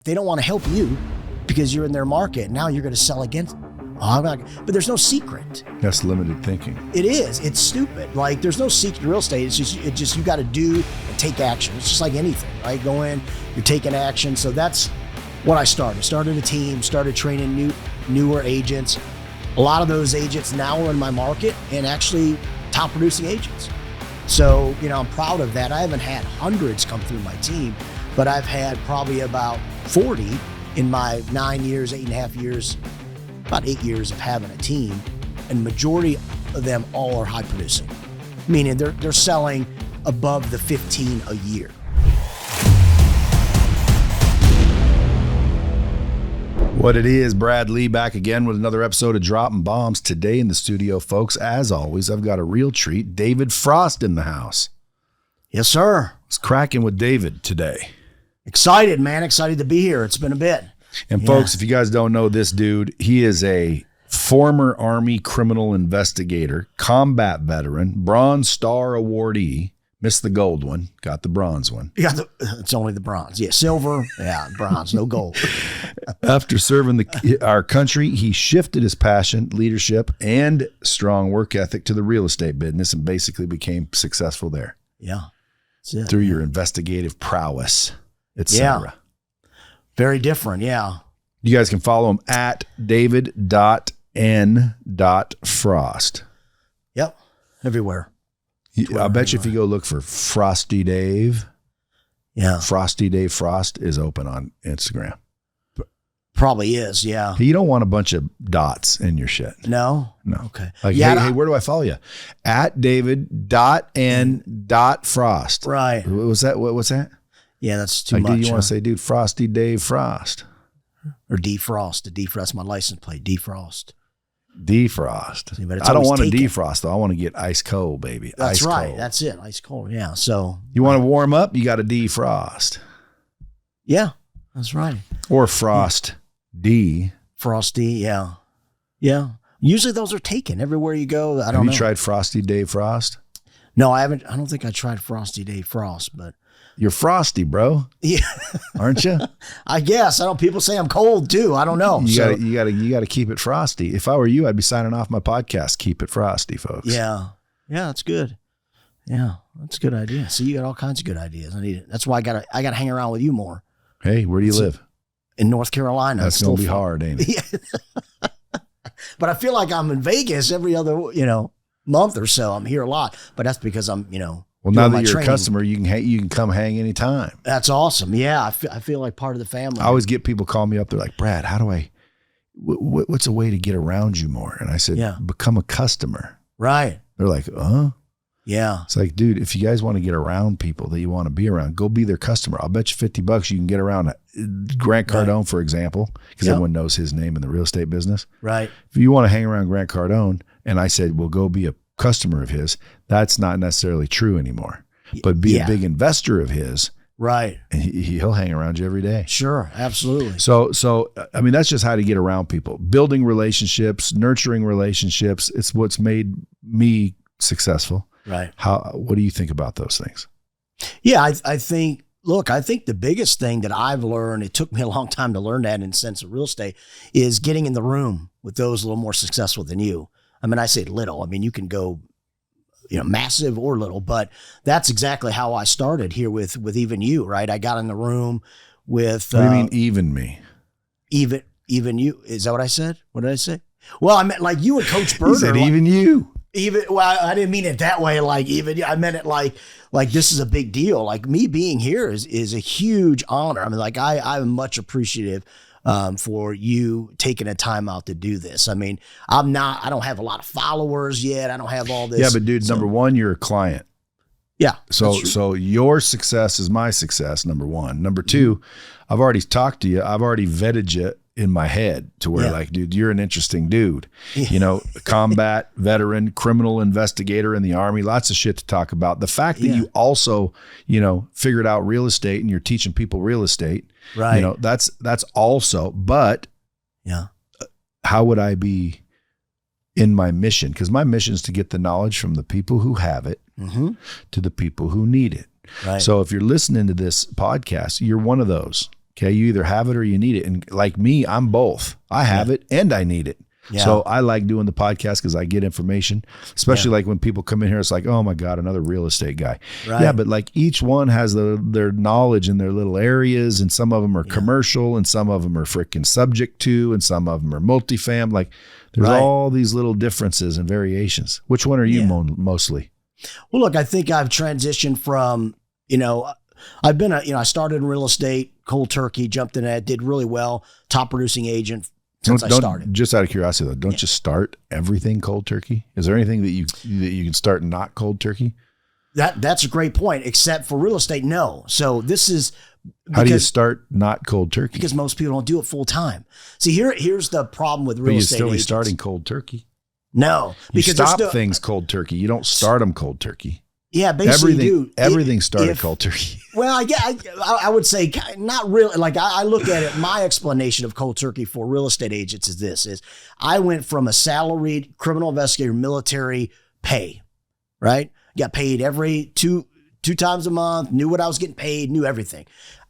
They don't want to help you because you're in their market. Now you're going to sell against them. But there's no secret. That's limited thinking. It is. It's stupid. Like, there's no secret in real estate. It's just you got to do and take action. It's just like anything, right? Go in, you're taking action. So that's what I started. Started a team, started training newer agents. A lot of those agents now are in my market and actually top producing agents. So, I'm proud of that. I haven't had hundreds come through my team, but I've had probably about 40 in my 9 years, 8.5 years, about 8 years of having a team, and majority of them all are high producing, meaning they're selling above the 15 a year. What it is, Brad Lee back again with another episode of Dropping Bombs. Today in the studio, folks, as always, I've got a real treat. David Frost in the house. Yes, sir. It's cracking with David today. Excited, man. Excited to be here. It's been a bit. And folks, if you guys don't know this dude, he is a former Army Criminal Investigator, combat veteran, Bronze Star Awardee. Missed the gold one, got the bronze one. It's only the bronze. Yeah, silver, bronze, no gold. After serving our country, he shifted his passion, leadership, and strong work ethic to the real estate business and basically became successful there. Yeah. That's it. Through your investigative prowess, etc. Yeah. Very different, yeah. You guys can follow him at david.n.frost. Yep, everywhere. I bet you if you go look for Frosty Dave, Frosty Dave Frost is open on Instagram. Probably is, yeah. You don't want a bunch of dots in your shit. No? No. Okay. Like, hey, where do I follow you? At david.n.frost. Right. What's that? Yeah, that's too much. Do you want to say, dude, Frosty Dave Frost? Or defrost. That's my license plate, defrost. Defrost. See, I don't want to defrost, though. I want to get ice cold, baby. That's ice right. Cold. That's it. Ice cold. Yeah. So you want to warm up, you got to defrost. Yeah, that's right. Or frost D. Frosty. Yeah. Yeah. Usually those are taken everywhere you go. I don't know. Have you tried Frosty Dave Frost? No, I haven't. I don't think I tried Frosty Dave Frost, but you're frosty, bro. Yeah. Aren't you? I guess. I don't. People say I'm cold too. I don't know. You got to keep it frosty. If I were you, I'd be signing off my podcast. Keep it frosty, folks. Yeah. Yeah, that's good. Yeah, that's a good idea. See, you got all kinds of good ideas. I need it. That's why I gotta hang around with you more. Hey, where do you live? In North Carolina. That's gonna be hard, ain't it? Yeah. But I feel like I'm in Vegas every other, month or so. I'm here a lot, but that's because I'm, Well, now that you're a customer, you can come hang anytime. That's awesome. Yeah, I feel like part of the family. I always get people call me up. They're like, Brad, how do I? What's a way to get around you more? And I said, become a customer. Right. They're like, Yeah. It's like, dude, if you guys want to get around people that you want to be around, go be their customer. I'll bet you $50 you can get around Grant Cardone, for example, because everyone knows his name in the real estate business. Right. If you want to hang around Grant Cardone, and I said, well, go be a customer of his, that's not necessarily true anymore. But be a big investor of his. Right. And he'll hang around you every day. Sure. Absolutely. So I mean, that's just how to get around people. Building relationships, nurturing relationships. It's what's made me successful. Right. What do you think about those things? Yeah, I think the biggest thing that I've learned, it took me a long time to learn that in the sense of real estate, is getting in the room with those a little more successful than you. I mean, I say little. I mean, you can go, massive or little, but that's exactly how I started here with even you, right? I got in the room with. What do you mean even me? Even you. Is that what I said? What did I say? Well, I meant like you and Coach Berger. He said even you. Well, I didn't mean it that way. Like even, I meant it like this is a big deal. Like me being here is a huge honor. I mean, like I'm much appreciative for you taking a time out to do this. I mean, I don't have a lot of followers yet. I don't have all this. Yeah, but dude, number one, you're a client. Yeah. So your success is my success. Number one. Number two, I've already talked to you. I've already vetted you in my head to where like, dude, you're an interesting dude, combat veteran, criminal investigator in the Army, lots of shit to talk about. The fact that you also, figured out real estate and you're teaching people real estate, right? That's also, but how would I be in my mission? Because my mission is to get the knowledge from the people who have it to the people who need it. Right. So if you're listening to this podcast, you're one of those. Okay. You either have it or you need it. And like me, I'm both. I have it and I need it. Yeah. So I like doing the podcast because I get information, especially like when people come in here, it's like, oh my God, another real estate guy. Right. Yeah. But like each one has their knowledge in their little areas, and some of them are commercial and some of them are freaking subject to, and some of them are multifam. Like there's all these little differences and variations. Which one are you mostly? Well, look, I think I've transitioned from, I've been I started in real estate, cold turkey, jumped in that, did really well, top producing agent since I started. Just out of curiosity though, don't you start everything cold turkey? Is there anything that you can start not cold turkey? That's a great point, except for real estate, no. So this is how do you start not cold turkey? Because most people don't do it full time. See, here's the problem with real estate agents. You're still starting cold turkey. No, because you stop things cold turkey. You don't start them cold turkey. Yeah, basically everything started cold turkey. Well, I would say not really. Like I look at it, my explanation of cold turkey for real estate agents is I went from a salaried criminal investigator, military pay, right? Got paid every two times a month, knew what I was getting paid, knew everything.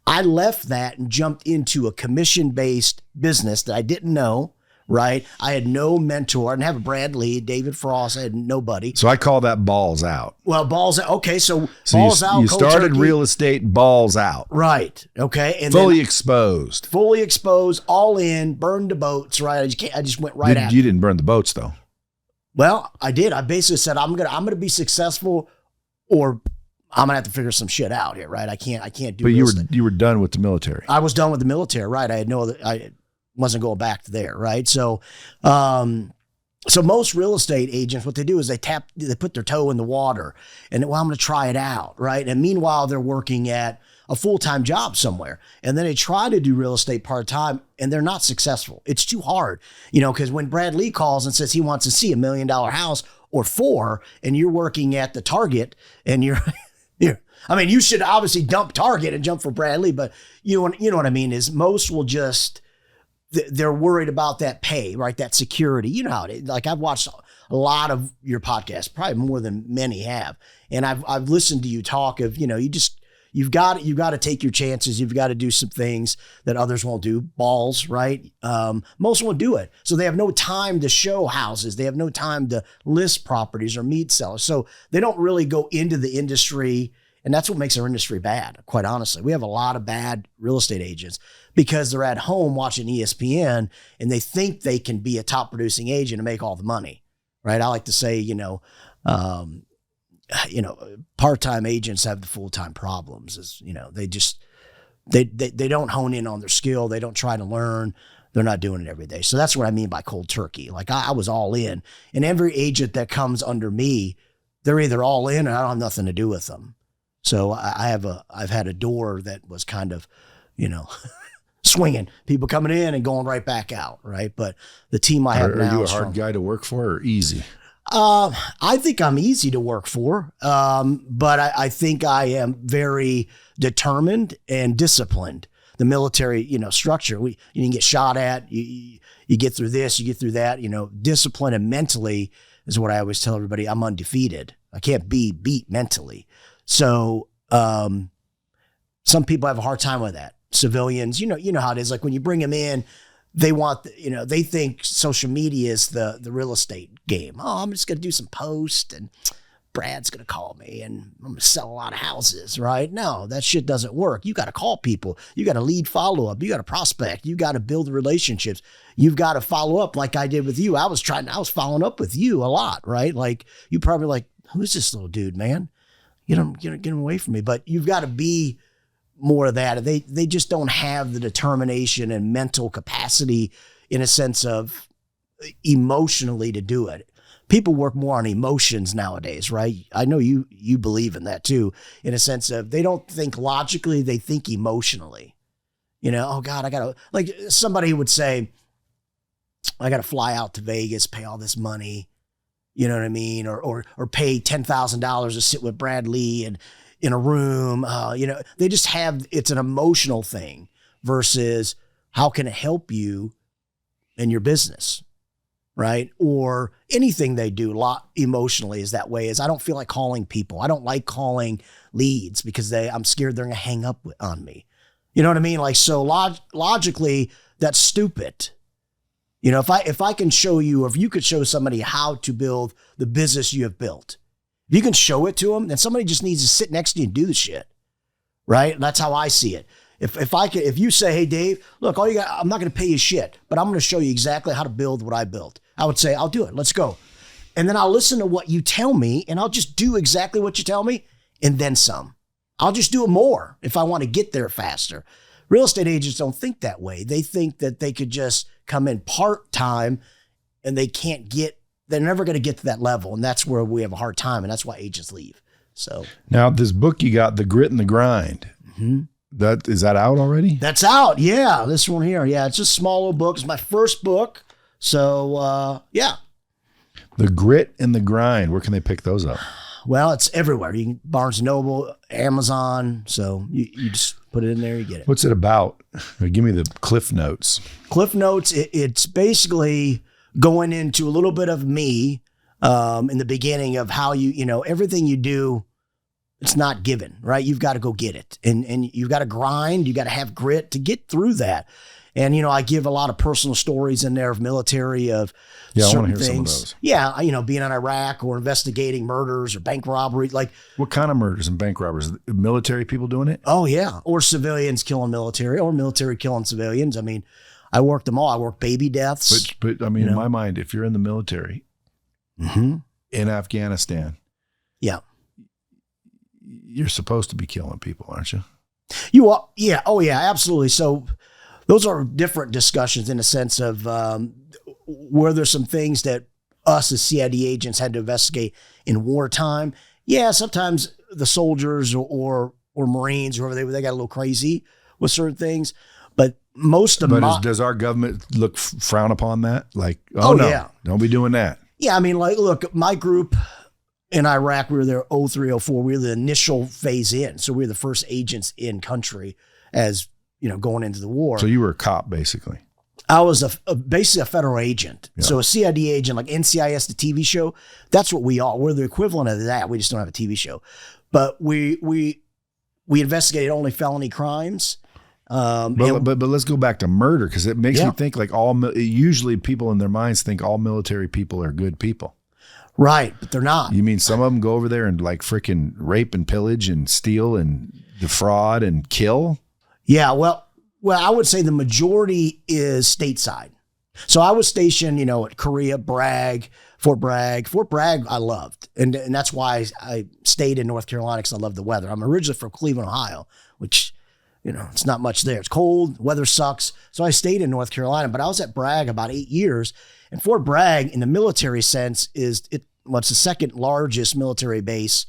I left that and jumped into a commission-based business that I didn't know. Right. I had no mentor. I didn't have a Brad Lee, David Frost. I had nobody. So I call that balls out. Well, balls out. Okay. So balls out. You started turkey. Real estate balls out. Right. Okay. And fully exposed. Fully exposed, all in, burned the boats. Right. I just went right at it. You didn't burn the boats though. Well, I did. I basically said, I'm gonna be successful, or I'm gonna have to figure some shit out here. Right. I can't do. But you were done with the military. I was done with the military. Right. I had no other. Wasn't going back there, right? So, so most real estate agents, what they do is they put their toe in the water, and I'm going to try it out, right? And meanwhile, they're working at a full-time job somewhere, and then they try to do real estate part-time, and they're not successful. It's too hard, because when Brad Lee calls and says he wants to see $1 million house or 4, and you're working at the Target, and you're I mean, you should obviously dump Target and jump for Brad Lee, but you know what I mean is most will just. They're worried about that pay, right? That security. You know how it is. Like I've watched a lot of your podcasts, probably more than many have. And I've listened to you talk of, you've got to take your chances. You've got to do some things that others won't do. Balls, right? Most won't do it. So they have no time to show houses. They have no time to list properties or meet sellers. So they don't really go into the industry. And that's what makes our industry bad, quite honestly. We have a lot of bad real estate agents because they're at home watching ESPN and they think they can be a top producing agent and make all the money, right? I like to say, part-time agents have the full-time problems. Is they don't hone in on their skill. They don't try to learn. They're not doing it every day. So that's what I mean by cold turkey. Like I was all in, and every agent that comes under me, they're either all in or I don't have nothing to do with them. So I've had a door that was kind of, swinging, people coming in and going right back out, right? But the team I have now. Are you a hard guy to work for or easy? I think I'm easy to work for, but I think I am very determined and disciplined. The military, structure, you can get shot at, you get through this, you get through that, discipline and mentally is what I always tell everybody. I'm undefeated. I can't be beat mentally. So some people have a hard time with that. Civilians, you know how it is. Like when you bring them in, they want, they think social media is the real estate game. Oh, I'm just going to do some posts and Brad's going to call me and I'm going to sell a lot of houses, right? No, that shit doesn't work. You got to call people. You got to lead follow-up. You got to prospect. You got to build relationships. You've got to follow up like I did with you. I was following up with you a lot, right? Like you probably like, who's this little dude, man? Get him away from me. But you've got to be more of that. They just don't have the determination and mental capacity in a sense of emotionally to do it. People work more on emotions nowadays, right? I know you believe in that too, in a sense of they don't think logically, they think emotionally. Oh God, like somebody would say, I got to fly out to Vegas, pay all this money. You know what I mean? Or pay $10,000 to sit with Brad Lee and in a room. They just have, it's an emotional thing versus how can it help you in your business, right? Or anything they do emotionally is that way. Is I don't feel like calling people. I don't like calling leads because I'm scared they're going to hang up on me. You know what I mean? Like, so logically, that's stupid. You know, if I can show you, or if you could show somebody how to build the business you have built, if you can show it to them, then somebody just needs to sit next to you and do the shit. Right? That's how I see it. If you say, hey, Dave, look, I'm not going to pay you shit, but I'm going to show you exactly how to build what I built. I would say, I'll do it. Let's go. And then I'll listen to what you tell me, and I'll just do exactly what you tell me, and then some. I'll just do it more if I want to get there faster. Real estate agents don't think that way. They think that they could just come in part-time, and they're never going to get to that level. And that's where we have a hard time. And that's why agents leave. So now this book you got, The Grit and the Grind, is that out already? That's out. Yeah. This one here. Yeah. It's just a small little book. It's my first book. So yeah. The Grit and the Grind. Where can they pick those up? Well, it's everywhere. You can Barnes & Noble, Amazon. So you just put it in there, you get it. What's it about? Give me the Cliff Notes. Cliff Notes, it's basically going into a little bit of me in the beginning of how everything you do, it's not given, right? You've got to go get it. And you've got to grind. You got to have grit to get through that. And, I give a lot of personal stories in there of military, of certain I want to hear things. Some of those. Yeah, being in Iraq or investigating murders or bank robbery. Like, what kind of murders and bank robberies? Military people doing it? Oh, yeah. Or civilians killing military, or military killing civilians. I mean, I worked them all. I worked baby deaths. But I mean, in my mind, if you're in the military in Afghanistan, yeah, you're supposed to be killing people, aren't you? You are. Yeah. Oh, yeah, absolutely. So those are different discussions in a sense of where there's some things that us as CID agents had to investigate in wartime. Yeah, sometimes the soldiers or Marines or whoever, they got a little crazy with certain things. But most of them. But does our government frown upon that? Like, no, yeah, don't be doing that. Yeah, I mean, like, look, my group in Iraq, we were there 03, 04. We were the initial phase in. So we were the first agents in country as, going into the war. So you were a cop, basically. I was basically a federal agent. Yeah. So a CID agent, like NCIS, the TV show, that's what we are. We're the equivalent of that. We just don't have a TV show. But we investigated only felony crimes. But let's go back to murder, because it makes me think like usually people in their minds think all military people are good people. Right, but they're not. You mean some of them go over there and like freaking rape and pillage and steal and defraud and kill? Yeah, well, I would say the majority is stateside. So I was stationed, at Korea, Fort Bragg. Fort Bragg I loved, and that's why I stayed in North Carolina, because I love the weather. I'm originally from Cleveland, Ohio, which, it's not much there. It's cold, weather sucks. So I stayed in North Carolina, but I was at Bragg about 8 years. And Fort Bragg, in the military sense, it's the second largest military base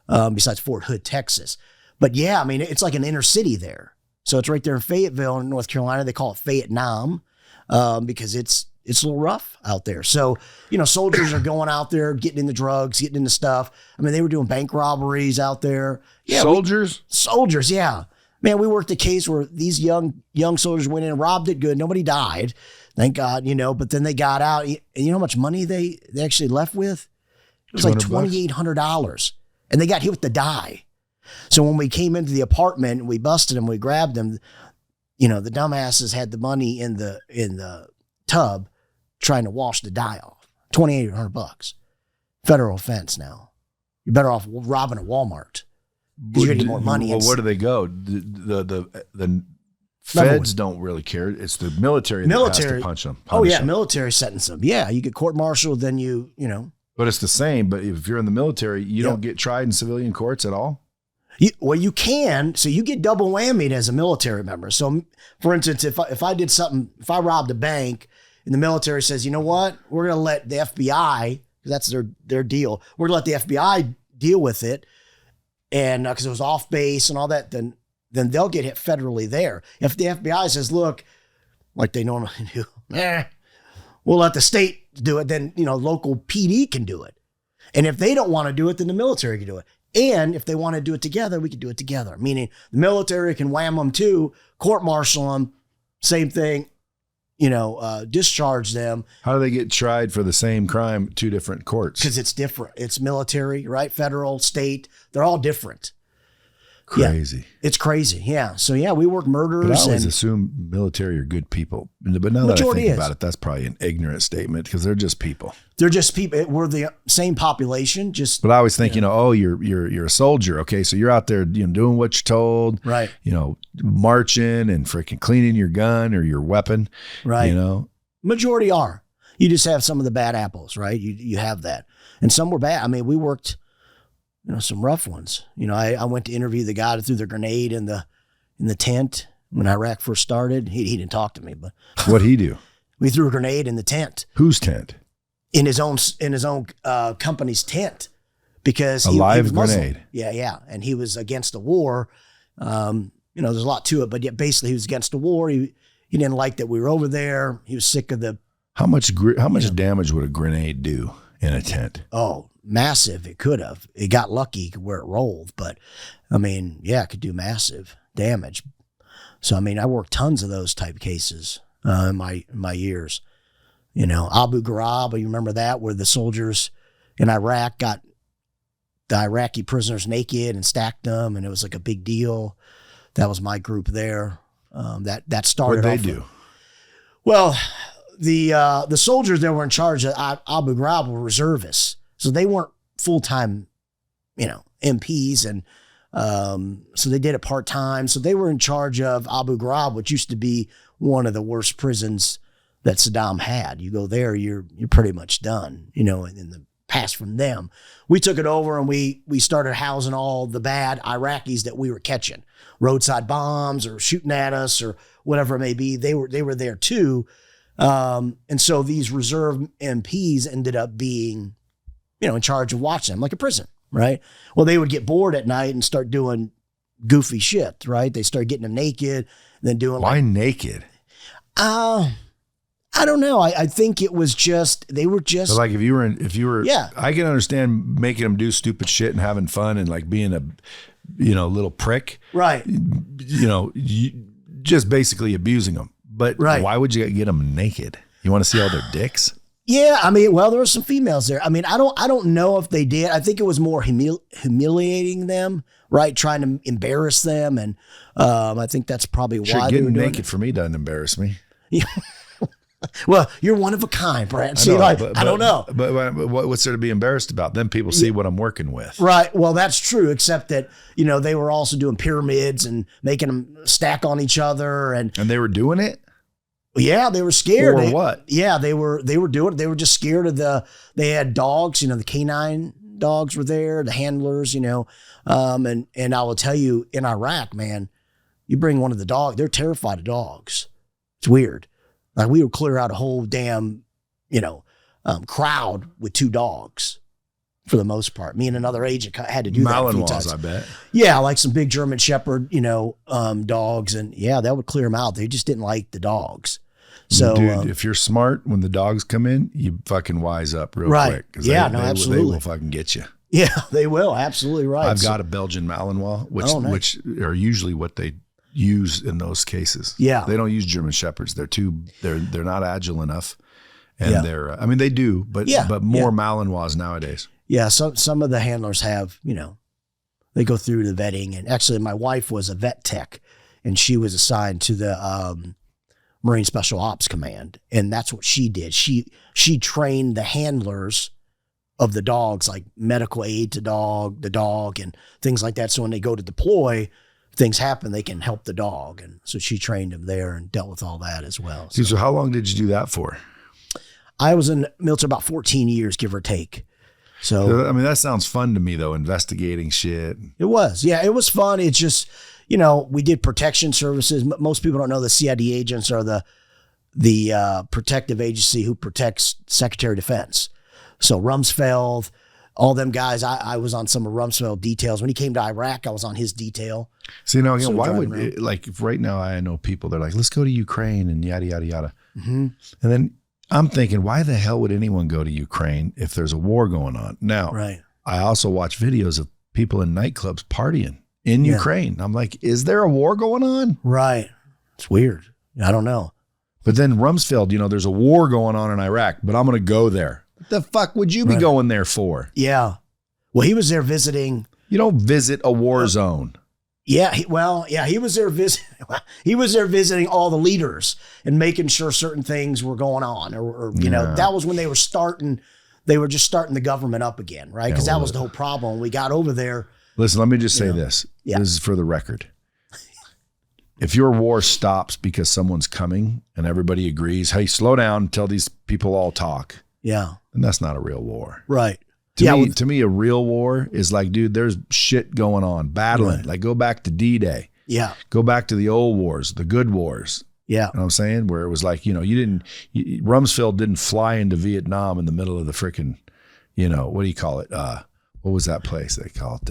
besides Fort Hood, Texas. But yeah, I mean, it's like an inner city there. So it's right there in Fayetteville, in North Carolina. They call it Vietnam because it's a little rough out there. So, soldiers are going out there, getting into drugs, getting into stuff. I mean, they were doing bank robberies out there. Yeah, soldiers, yeah. Man, we worked a case where these young soldiers went in and robbed it good. Nobody died, thank God, but then they got out. And you know how much money they actually left with? It was like $2,800. And they got hit with the die. So when we came into the apartment and we busted them, we grabbed them, the dumbasses had the money in the tub trying to wash the die off. $2,800. Federal offense now. You're better off robbing a Walmart. You're getting more money. Well, where do they go? The feds don't really care. It's the military that has to punish them. Military sentence them. Yeah, you get court-martialed, then you know. But it's the same. But if you're in the military, you don't get tried in civilian courts at all? You can. So you get double whammied as a military member. So, for instance, if I did something, if I robbed a bank and the military says, you know what, we're going to let the FBI, because that's their deal, we're going to let the FBI deal with it. And because it was off base and all that, then they'll get hit federally there. If the FBI says, look, like they normally do, we'll let the state do it, then, local PD can do it. And if they don't want to do it, then the military can do it. And if they want to do it together, we can do it together. Meaning the military can wham them too, court-martial them, same thing, discharge them. How do they get tried for the same crime, two different courts? Because it's different. It's military, right? Federal, state, they're all different. Crazy. Yeah, it's crazy. Yeah. So yeah, we work murders. But I always and assume military are good people. But now that I think about it, that's probably an ignorant statement because they're just people. They're just people. We're the same population. But I always think, oh, you're a soldier. Okay, so you're out there, doing what you're told. Right. Marching and freaking cleaning your gun or your weapon. Right. Majority are. You just have some of the bad apples, right? You have that, and some were bad. I mean, we worked, some rough ones. I went to interview the guy that threw the grenade in the tent when Iraq first started. He didn't talk to me, but what'd he do? We threw a grenade in the tent. Whose tent? In his own company's tent, because he was Muslim. Grenade. Yeah, and he was against the war. There's a lot to it, but yet basically he was against the war. He didn't like that we were over there. He was sick of the. How much damage would a grenade do in a tent? Oh, massive! It could have. It got lucky where it rolled, but I mean, yeah, it could do massive damage. So I mean, I worked tons of those type cases in my years. Abu Ghraib, you remember that, where the soldiers in Iraq got the Iraqi prisoners naked and stacked them, and it was like a big deal. That was my group there. That started. What did they do? Well, the soldiers that were in charge of Abu Ghraib were reservists, so they weren't full-time, MPs, and so they did it part-time. So they were in charge of Abu Ghraib, which used to be one of the worst prisons that Saddam had. You go there, you're pretty much done, in the past from them. We took it over and we started housing all the bad Iraqis that we were catching, roadside bombs or shooting at us or whatever it may be. They were there too. And so these reserve MPs ended up being, in charge of watching them like a prison, right? Well, they would get bored at night and start doing goofy shit, right? They started getting them naked, then doing Why naked? I don't know. I think it was they were just so like if you were, yeah, I can understand making them do stupid shit and having fun and like being a, little prick, right? Just basically abusing them. But why would you get them naked? You want to see all their dicks? Yeah, I mean, well, there were some females there. I mean, I don't know if they did. I think it was more humiliating them, right? Trying to embarrass them, and I think that's probably why getting naked for me doesn't embarrass me. Yeah. Well, you're one of a kind, Brad. See, I don't know. But what's there to be embarrassed about? Then people see what I'm working with. Right. Well, that's true, except that, they were also doing pyramids and making them stack on each other. And they were doing it? Yeah, they were scared. Or what? Yeah, they were doing it. They were just scared of they had dogs, the canine dogs were there, the handlers, and I will tell you, in Iraq, man, you bring one of the dogs, they're terrified of dogs. It's weird. Like we would clear out a whole damn, crowd with 2 dogs for the most part. Me and another agent had to do that a few times. I bet. Yeah, like some big German Shepherd, dogs. And yeah, that would clear them out. They just didn't like the dogs. So, dude, if you're smart, when the dogs come in, you fucking wise up real quick. Yeah, absolutely. They will fucking get you. Yeah, they will. Absolutely right. I've got a Belgian Malinois, which are usually what they use in those cases. Yeah. They don't use German Shepherds. They're not agile enough. And they do, but more Malinois nowadays. Yeah. So some of the handlers have, they go through the vetting, and actually my wife was a vet tech and she was assigned to the, Marine Special Ops Command. And that's what she did. She trained the handlers of the dogs, like medical aid to the dog and things like that. So when they go to deploy, things happen, they can help the dog. And so she trained him there and dealt with all that as well. So how long did you do that for? I was in the military about 14 years, give or take. So, I mean, that sounds fun to me though, investigating shit. It was. Yeah, it was fun. It's just, we did protection services. Most people don't know the CID agents are the protective agency who protects Secretary of Defense. So Rumsfeld, all them guys, I was on some of Rumsfeld details. When he came to Iraq, I was on his detail. See, now again, why would if right now I know people, they're like, let's go to Ukraine and yada, yada, yada. Mm-hmm. And then I'm thinking, why the hell would anyone go to Ukraine if there's a war going on? Now, I also watch videos of people in nightclubs partying in Ukraine. I'm like, is there a war going on? Right. It's weird. I don't know. But then Rumsfeld, there's a war going on in Iraq, but I'm going to go there. What the fuck would you be going there for? Yeah. Well, he was there visiting. You don't visit a war zone. Yeah, he was there he was there visiting all the leaders and making sure certain things were going on, or you know, that was when they were just starting the government up again, right? Because that was the whole problem. We got over there. Listen, let me just say this. Yeah. This is for the record. If your war stops because someone's coming and everybody agrees, hey, slow down until these people all talk. Yeah. And that's not a real war. Right. To me, a real war is like, dude, there's shit going on, battling. Right. Like, go back to D-Day. Yeah. Go back to the old wars, the good wars. Yeah. You know what I'm saying? Where it was like, you know, Rumsfeld didn't fly into Vietnam in the middle of the freaking, you know, what do you call it? What was that place they call it?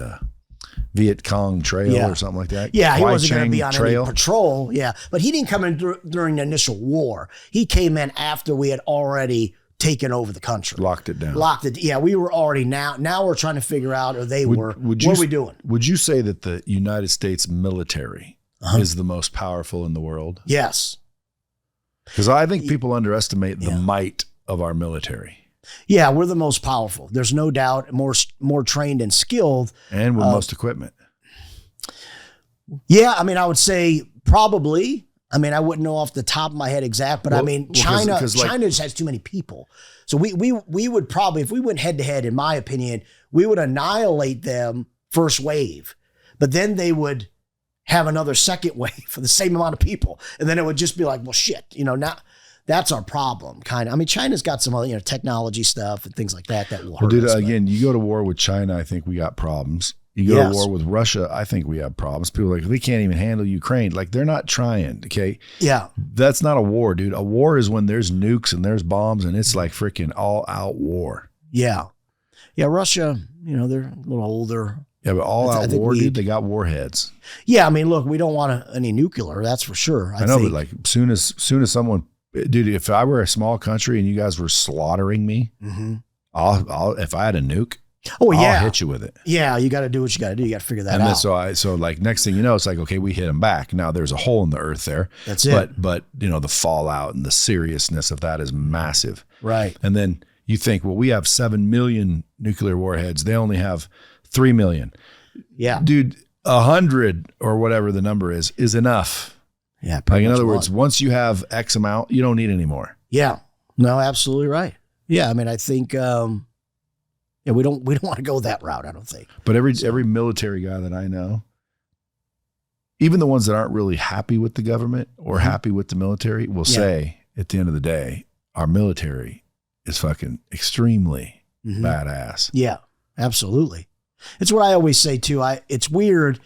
Viet Cong Trail or something like that. Yeah, he wasn't going to be on any patrol. Yeah, but he didn't come in during the initial war. He came in after we had already taken over the country. Locked it down. Yeah, we were already now we're trying to figure out, or they were, what are we doing? Would you say that the United States military is the most powerful in the world? Yes. Because I think people underestimate the might of our military. Yeah, we're the most powerful. There's no doubt. More trained and skilled. And with most equipment. Yeah, I mean, I would say probably. I mean, I wouldn't know off the top of my head exact, but I mean, China just has too many people. So we would probably, if we went head to head, in my opinion, we would annihilate them first wave, but then they would have another second wave for the same amount of people. And then it would just be like, well, shit, you know, now that's our problem, kind of. I mean, China's got some other, you know, technology stuff and things like that will hurt us. Again, you go to war with China, I think we got problems. You go to war with Russia, I think we have problems. People are like, they can't even handle Ukraine. Like, they're not trying, okay? Yeah. That's not a war, dude. A war is when there's nukes and there's bombs and it's like freaking all-out war. Yeah. Yeah, Russia, you know, they're a little older. Yeah, but all-out war, dude, they got warheads. Yeah, I mean, look, we don't want any nucular, that's for sure. I know, but like, soon as someone, dude, if I were a small country and you guys were slaughtering me, I'll if I had a nuke, I'll hit you with it. Yeah, you got to do what you got to do. You got to figure that out. So like next thing you know, it's like, okay, we hit them back. Now there's a hole in the earth there. That's it. But you know, the fallout and the seriousness of that is massive. Right. And then you think, well, we have 7 million nuclear warheads. They only have 3 million. Yeah. Dude, 100 or whatever the number is enough. Yeah. Like, in other words, once you have X amount, you don't need any more. Yeah. No, absolutely right. Yeah. I mean, I think, yeah, we don't want to go that route, I don't think. But every military guy that I know, even the ones that aren't really happy with the government or happy with the military, will say at the end of the day, our military is fucking extremely badass. Yeah, absolutely. It's what I always say too. It's weird.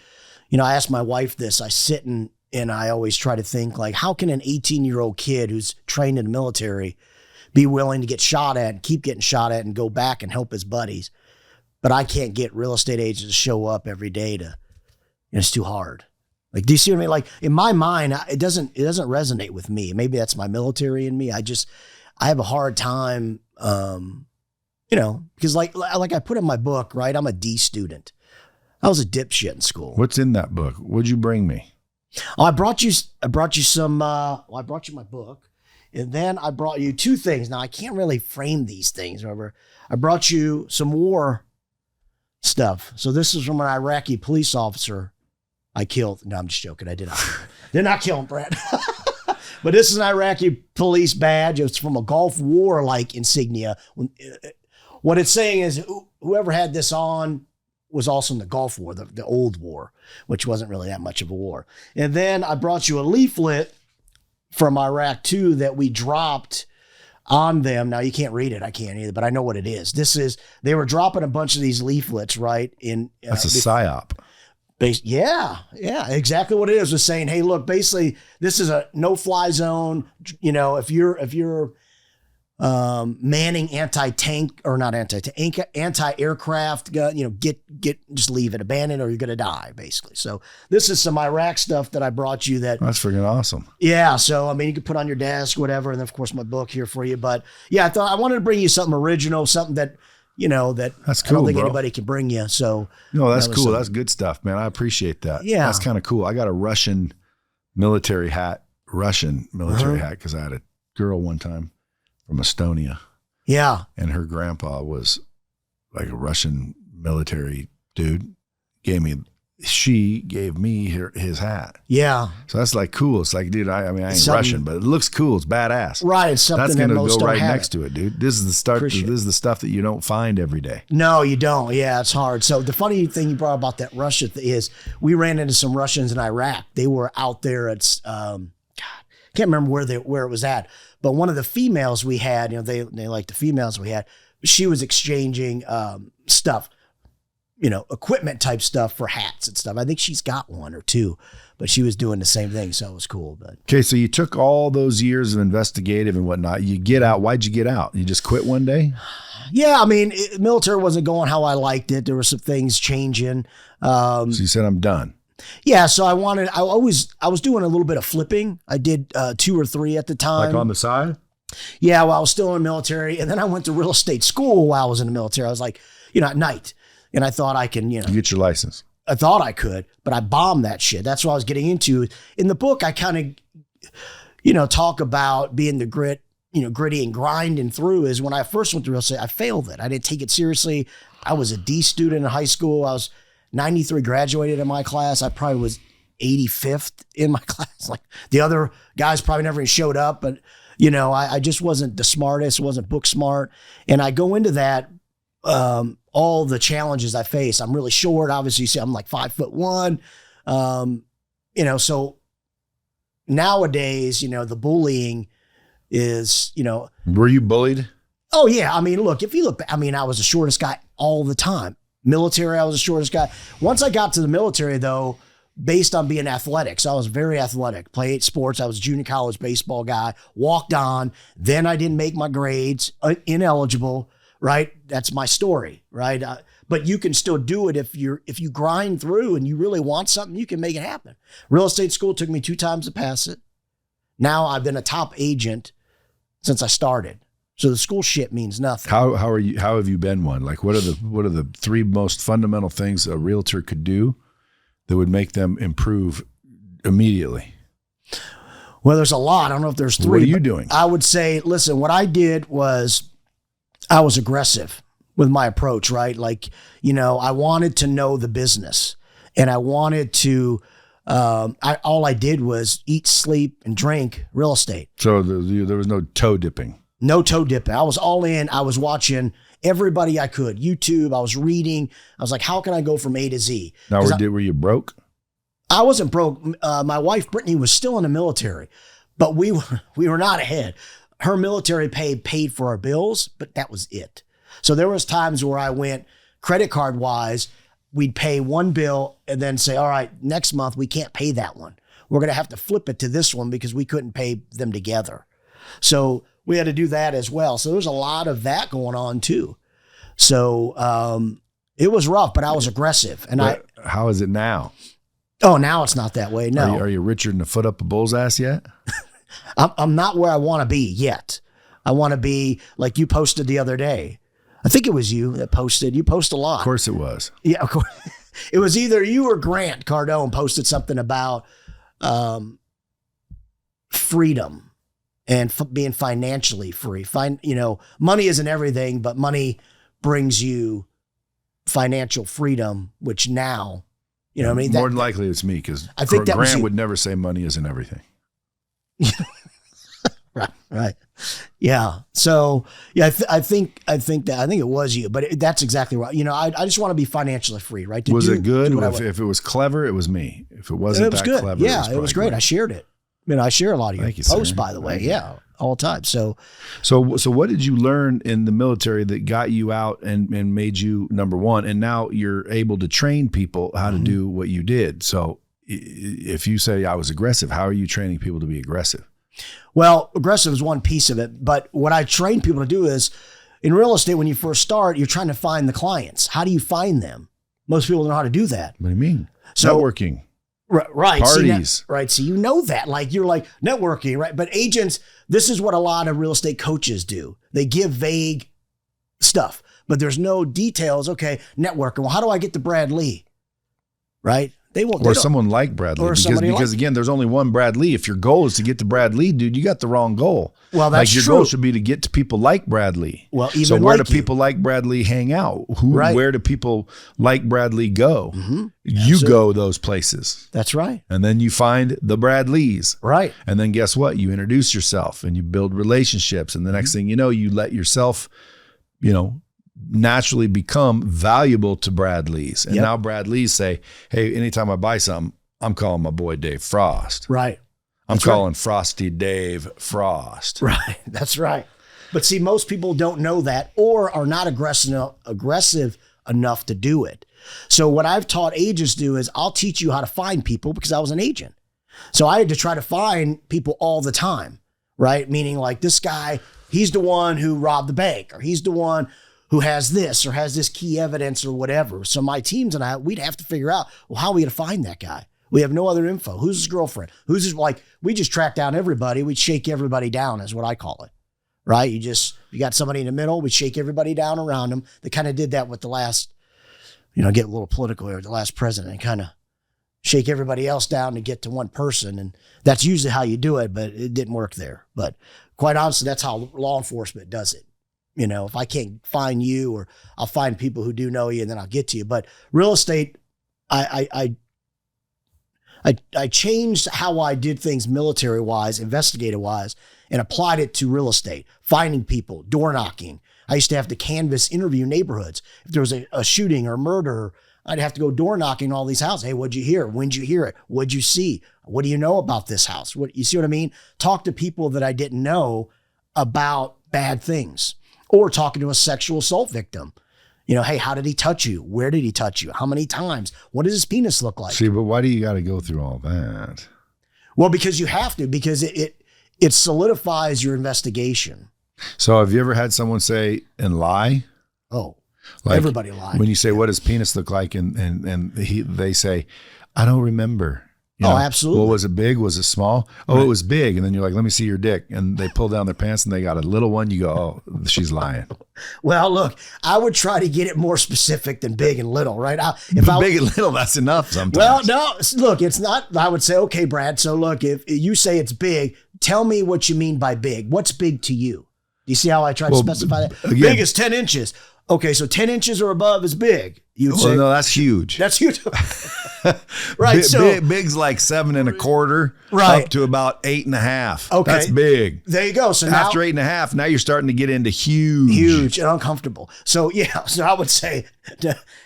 You know, I ask my wife this. I sit and I always try to think, like, how can an 18-year-old kid who's trained in the military be willing to get shot at and keep getting shot at and go back and help his buddies? But I can't get real estate agents to show up every day it's too hard. Like, do you see what I mean? Like, in my mind, it doesn't resonate with me. Maybe that's my military in me. I have a hard time, you know, because like I put in my book, right? I'm a D student. I was a dipshit in school. What's in that book? What'd you bring me? Oh, I brought you some, I brought you my book. And then I brought you 2 things. Now, I can't really frame these things. Remember, I brought you some war stuff. So this is from an Iraqi police officer I killed. No, I'm just joking. I did not kill him, Brad. But this is an Iraqi police badge. It's from a Gulf War like insignia. What it's saying is whoever had this on was also in the Gulf War, the old war, which wasn't really that much of a war. And then I brought you a leaflet from Iraq too that we dropped on them. Now, you can't read it. I can't either, but I know what it is. They were dropping a bunch of these leaflets, right? That's a psyop. Yeah, exactly what it is. Was saying, hey, look, basically this is a no-fly zone. You know, if you're manning anti-tank or not anti-tank, anti-aircraft, you know, just leave it, abandon, or you're going to die, basically. So this is some Iraq stuff that I brought you. That's freaking awesome. Yeah. So, I mean, you can put on your desk, whatever. And then, of course, my book here for you. But yeah, I thought I wanted to bring you something original, something that, you know, that's cool, I don't think anybody can bring you. So no, that's cool. That's good stuff, man. I appreciate that. Yeah. That's kind of cool. I got a Russian military hat because I had a girl one time from Estonia. Yeah. And her grandpa was like a Russian military dude. Gave me she gave me his hat. Yeah. So that's like cool. It's like, dude, I ain't something, Russian, but it looks cool. It's badass. Right. It's something that's going to go right next to it, dude. This is the start. This is the stuff that you don't find every day. No, you don't. Yeah, it's hard. So the funny thing you brought about that Russia is we ran into some Russians in Iraq. They were out there at, God, can't remember where it was at, but one of the females we had, they like the females we had, she was exchanging stuff, equipment type stuff for hats and stuff. I think she's got one or two, but she was doing the same thing. So it was cool. But okay, so you took all those years of investigative and whatnot. You get out. Why'd you get out? You just quit one day? Yeah, I mean, military wasn't going how I liked it. There were some things changing. So you said, I'm done. Yeah, so I was doing a little bit of flipping. I did 2 or 3 at the time. Like on the side? Yeah, while I was still in the military. And then I went to real estate school while I was in the military. I was like, at night. And I thought I can, You get your license. I thought I could, but I bombed that shit. That's what I was getting into. In the book, I kind of, talk about being the gritty and grinding through. Is when I first went to real estate, I failed it. I didn't take it seriously. I was a D student in high school. I was 93 graduated in my class. I probably was 85th in my class. Like the other guys probably never even showed up, but I just wasn't the smartest, wasn't book smart. And I go into that, all the challenges I face. I'm really short. Obviously, you see, I'm like 5'1". So nowadays, the bullying is, Were you bullied? Oh yeah. I mean, look, if you look, I was the shortest guy all the time. Military, I was the shortest guy. Once I got to the military, though, based on being athletic, so I was very athletic. Played sports. I was a junior college baseball guy. Walked on. Then I didn't make my grades. Ineligible. Right. That's my story. Right. But you can still do it if you grind through and you really want something. You can make it happen. Real estate school took me 2 times to pass it. Now I've been a top agent since I started. So the school shit means nothing. How are you? How have you been one? Like, what are the 3 most fundamental things a realtor could do that would make them improve immediately? Well, there's a lot. I don't know if there's 3. What are you doing? I would say, listen, what I did was I was aggressive with my approach, right? Like, I wanted to know the business, and I wanted to. All I did was eat, sleep, and drink real estate. So there was no toe dipping. No toe dipping. I was all in. I was watching everybody I could. YouTube. I was reading. I was like, how can I go from A to Z? Now, were you broke? I wasn't broke. My wife, Brittany, was still in the military, but we were not ahead. Her military pay paid for our bills, but that was it. So there was times where I went credit card wise, we'd pay one bill and then say, all right, next month we can't pay that one. We're going to have to flip it to this one because we couldn't pay them together. So we had to do that as well. So there's a lot of that going on too. So it was rough, but I was aggressive. And how is it now? Oh, now it's not that way. No. Are you richer than a foot up a bull's ass yet? I'm not where I want to be yet. I want to be like you posted the other day. I think it was you that posted. You post a lot. Of course it was. Yeah, of course. It was either you or Grant Cardone posted something about freedom and being financially free. Money isn't everything, but money brings you financial freedom, which now, what I mean? More than likely it's me because I think Grant would never say money isn't everything. Right. Yeah. So yeah, I think it was you, but that's exactly right. I just want to be financially free, right? Was it good? If it was clever, it was me. If it wasn't that good. Clever, yeah, it was great. I shared it. I share a lot of your posts, by the way. Yeah, all the time. So what did you learn in the military that got you out and made you number one? And now you're able to train people how to do what you did. So if you say I was aggressive, how are you training people to be aggressive? Well, aggressive is one piece of it. But what I train people to do is in real estate, when you first start, you're trying to find the clients. How do you find them? Most people don't know how to do that. What do you mean? So, networking. Right. Parties. Right. So that. Like you're like networking, right? But agents, this is what a lot of real estate coaches do. They give vague stuff, but there's no details. Okay, networking. Well, how do I get to Brad Lee? Right? They won't. Or someone like Brad Lee. Because again, there's only one Brad Lee. If your goal is to get to Brad Lee, dude, you got the wrong goal. Well, that's your true. goal should be to get to people like Brad Lee. Well, even so where like do people like Brad Lee hang out? Where do people like Brad Lee go? Mm-hmm. You go those places. That's right. And then you find the Brad Lees. Right. And then guess what? You introduce yourself and you build relationships. And the next thing you know, you let yourself, naturally become valuable to Brad Lees. And now Brad Lees say, hey, anytime I buy something, I'm calling my boy Dave Frost. Right. I'm calling Frosty Dave Frost. Right. That's right. But see, most people don't know that or are not aggressive enough to do it. So what I've taught agents do is I'll teach you how to find people because I was an agent. So I had to try to find people all the time, right? Meaning like this guy, he's the one who robbed the bank, or he's the one who has this or has this key evidence or whatever. So my teams and I, we'd have to figure out, well, how are we going to find that guy? We have no other info. Who's his girlfriend? Who's his, we just track down everybody. We'd shake everybody down is what I call it, right? You got somebody in the middle, we shake everybody down around them. They kind of did that with the last, get a little political here, the last president, and kind of shake everybody else down to get to one person. And that's usually how you do it, but it didn't work there. But quite honestly, that's how law enforcement does it. If I can't find you, or I'll find people who do know you, and then I'll get to you. But real estate, I changed how I did things military-wise, investigative-wise, and applied it to real estate, finding people, door knocking. I used to have to canvass interview neighborhoods. If there was a shooting or murder, I'd have to go door knocking all these houses. Hey, what'd you hear? When'd you hear it? What'd you see? What do you know about this house? You see what I mean? Talk to people that I didn't know about bad things. Or talking to a sexual assault victim. Hey, how did he touch you? Where did he touch you? How many times? What does his penis look like? See, but why do you got to go through all that? Well, because you have to, because it solidifies your investigation. So have you ever had someone say and lie? Oh, everybody lied. When you say, what does penis look like? And they say, I don't remember. Absolutely. Well, was it big? Was it small? Oh, right. It was big. And then you're like, let me see your dick. And they pull down their pants and they got a little one. You go, oh, she's lying. Well, look, I would try to get it more specific than big and little, right? Big and little, that's enough sometimes. Well, no, look, it's not. I would say, okay, Brad. So look, if you say it's big, tell me what you mean by big. What's big to you? Do you see how I try to specify that? Again, big is 10 inches. Okay, so 10 inches or above is big. You'd say, no, that's huge. That's huge. Right. Big's like 7 1/4, right, up to about 8 1/2. Okay. That's big. There you go. So after 8 1/2, now you're starting to get into huge and uncomfortable. So yeah, so I would say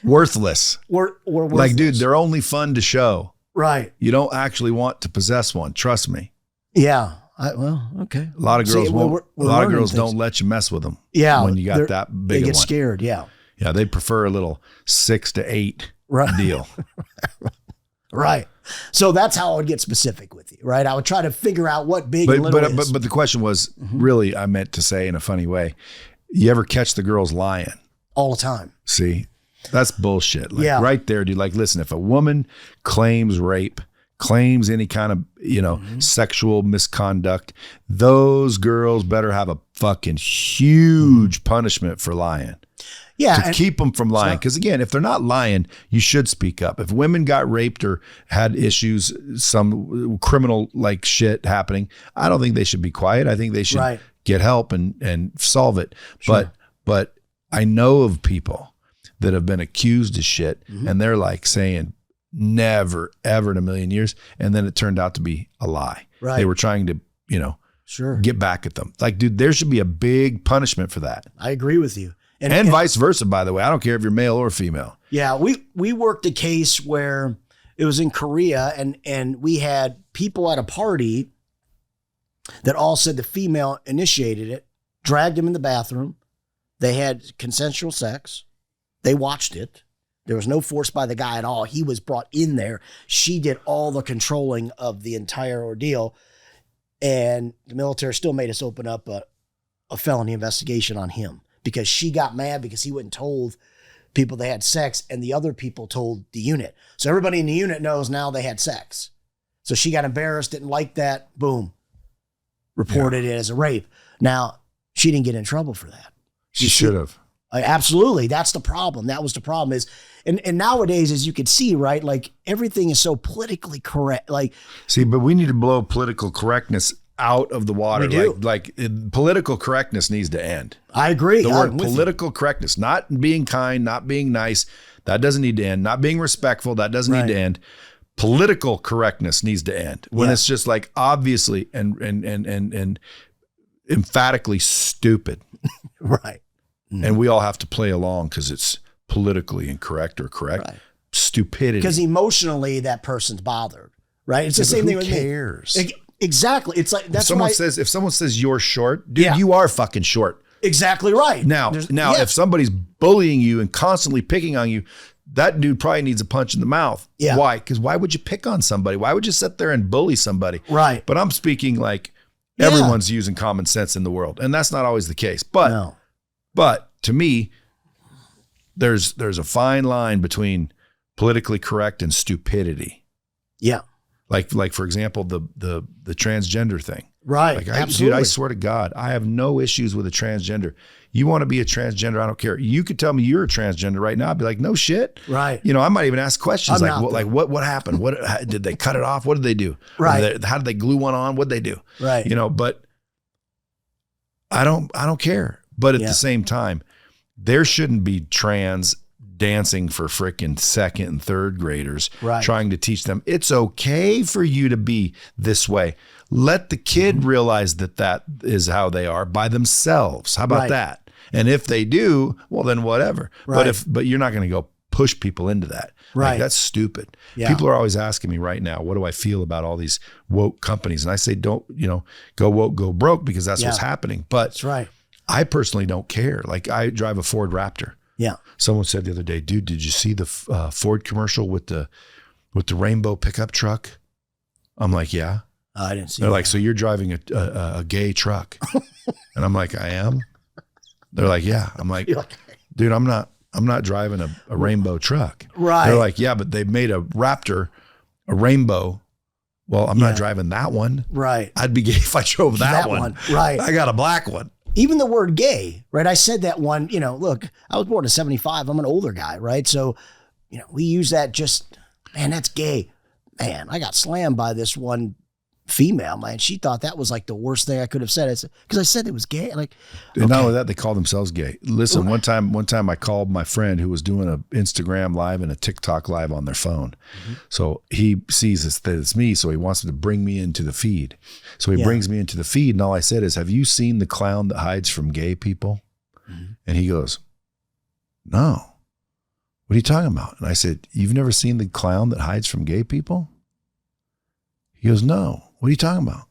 worthless. Or worthless. Like, dude, they're only fun to show. Right. You don't actually want to possess one. Trust me. Yeah. Okay. A lot of girls won't. A lot of girls don't let you mess with them. Yeah. When you got that big, they get one. Scared. Yeah. Yeah, they prefer a little 6 to 8 deal. Right. So that's how I would get specific with you, right? I would try to figure out what big and little is. But the question was really, I meant to say in a funny way, you ever catch the girls lying? All the time. See, that's bullshit. Right there, dude. Like, listen, if a woman claims rape, claims any kind of, sexual misconduct, those girls better have a fucking huge punishment for lying. Yeah, to keep them from lying. Because again, if they're not lying, you should speak up. If women got raped or had issues, some criminal like shit happening, I don't think they should be quiet. I think they should get help and solve it. Sure. But I know of people that have been accused of shit and they're like saying never, ever in a million years. And then it turned out to be a lie. Right. They were trying to, get back at them. Like, dude, there should be a big punishment for that. I agree with you. And vice versa, by the way. I don't care if you're male or female. Yeah, we worked a case where it was in Korea, and we had people at a party that all said the female initiated it, dragged him in the bathroom. They had consensual sex. They watched it. There was no force by the guy at all. He was brought in there. She did all the controlling of the entire ordeal, and the military still made us open up a felony investigation on him. Because she got mad because he went and told people they had sex and the other people told the unit. So everybody in the unit knows now they had sex. So she got embarrassed, didn't like that, boom, reported it as a rape. Now, she didn't get in trouble for that. She should have. Absolutely. That's the problem. That was the problem is, and nowadays, as you can see, right, like everything is so politically correct. Like, see, but we need to blow political correctness out of the water. We do. Political correctness needs to end. I agree. The word political correctness, not being kind, not being nice, that doesn't need to end. Not being respectful, that doesn't need to end. Political correctness needs to end when it's just like obviously and emphatically stupid. Right. And we all have to play along because it's politically incorrect or correct. Right. Stupidity. Because emotionally that person's bothered. Right. It's the same thing with me. Who cares? Exactly. It's like that's if someone says you're short, dude, you are fucking short. Exactly right. Now, if somebody's bullying you and constantly picking on you, that dude probably needs a punch in the mouth. Yeah. Why? Because why would you pick on somebody? Why would you sit there and bully somebody? Right. But I'm speaking like everyone's using common sense in the world, and that's not always the case. But to me, there's a fine line between politically correct and stupidity. Yeah. Like for example, the transgender thing. Right. Like absolutely. Dude, I swear to God, I have no issues with a transgender. You want to be a transgender, I don't care. You could tell me you're a transgender right now. I'd be like, no shit. Right. You know, I might even ask questions what happened? What did they cut it off? What did they do? Right. How did they glue one on? What did they do? Right. You know, but I don't care. But at the same time, there shouldn't be trans dancing for frickin' second and third graders, trying to teach them it's okay for you to be this way. Let the kid realize that is how they are by themselves. How about that? And if they do, well, then whatever. Right. But you're not going to go push people into that. Right. Like, that's stupid. Yeah. People are always asking me right now, what do I feel about all these woke companies? And I say, don't, go woke, go broke, because that's what's happening. But that's right. I personally don't care. Like, I drive a Ford Raptor. Yeah. Someone said the other day, dude, did you see the Ford commercial with the rainbow pickup truck? I'm like, yeah. I didn't see They're that. like, so you're driving a gay truck? And I'm like, I am. They're like, yeah. I'm like, dude, I'm not driving a rainbow truck. Right. They're like, yeah, but they made a Raptor, a rainbow. Well, I'm not driving that one. Right. I'd be gay if I drove that one. Right. I got a black one. Even the word gay, right? I said that one, look, I was born in 75. I'm an older guy, right? So, we use that man, that's gay. Man, I got slammed by this one female, man. She thought that was like the worst thing I could have said. Because I said it was gay. Like, and not only that, they call themselves gay. Listen, one time I called my friend who was doing an Instagram live and a TikTok live on their phone. Mm-hmm. So he sees that it's me, so he wants to bring me into the feed. So he brings me into the feed, and all I said is, have you seen the clown that hides from gay people? Mm-hmm. And he goes, no. What are you talking about? And I said, you've never seen the clown that hides from gay people? He goes, no. What are you talking about?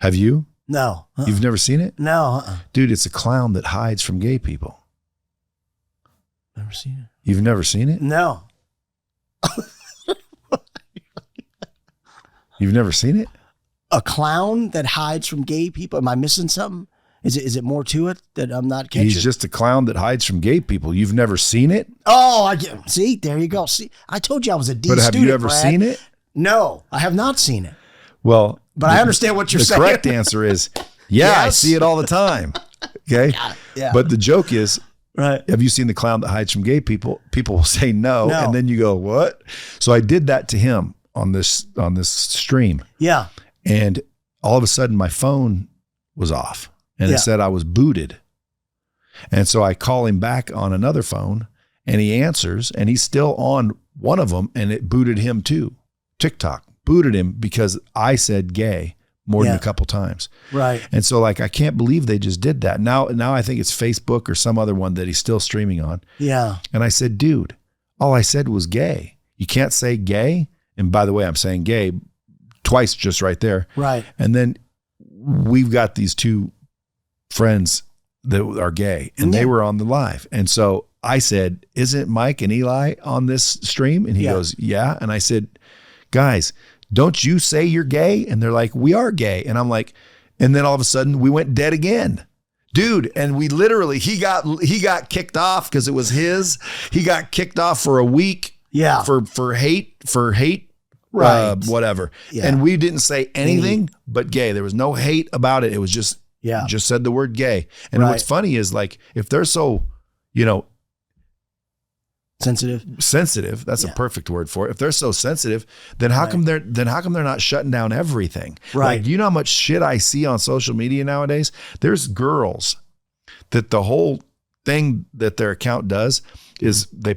Have you? No. You've never seen it? No. Dude, it's a clown that hides from gay people. Never seen it. You've never seen it? No. You've never seen it? A clown that hides from gay people? Am I missing something? Is it more to it that I'm not catching? He's just a clown that hides from gay people. You've never seen it? Oh, see, there you go. See, I told you I was a D student, But have you ever seen it? No, I have not seen it. Well, but I understand what you're saying. The correct answer is, yes. I see it all the time. Okay. Yeah. But the joke is, right. Have you seen the clown that hides from gay people? People will say no. And then you go, what? So I did that to him on this stream. Yeah. And all of a sudden my phone was off and it said I was booted. And so I call him back on another phone and he answers and he's still on one of them and it booted him too. TikTok booted him because I said gay more than a couple times. Right. And so like, I can't believe they just did that. Now I think it's Facebook or some other one that he's still streaming on. Yeah. And I said, dude, all I said was gay. You can't say gay. And by the way, I'm saying gay twice just right there. Right. And then we've got these two friends that are gay and they were on the live. And so I said, isn't Mike and Eli on this stream? And he goes, yeah. And I said, guys, don't you say you're gay? And they're like, we are gay. And I'm like, and then all of a sudden we went dead again, dude. And we literally, he got kicked off because it was his. He got kicked off for a week. Yeah. For hate. Right. Whatever. Yeah. And we didn't say anything but gay. There was no hate about it. It was just said the word gay. And what's funny is like, if they're so sensitive. That's a perfect word for it. If they're so sensitive, then how come they're not shutting down everything? Right. Like, do you know how much shit I see on social media nowadays? There's girls that the whole thing that their account does is they're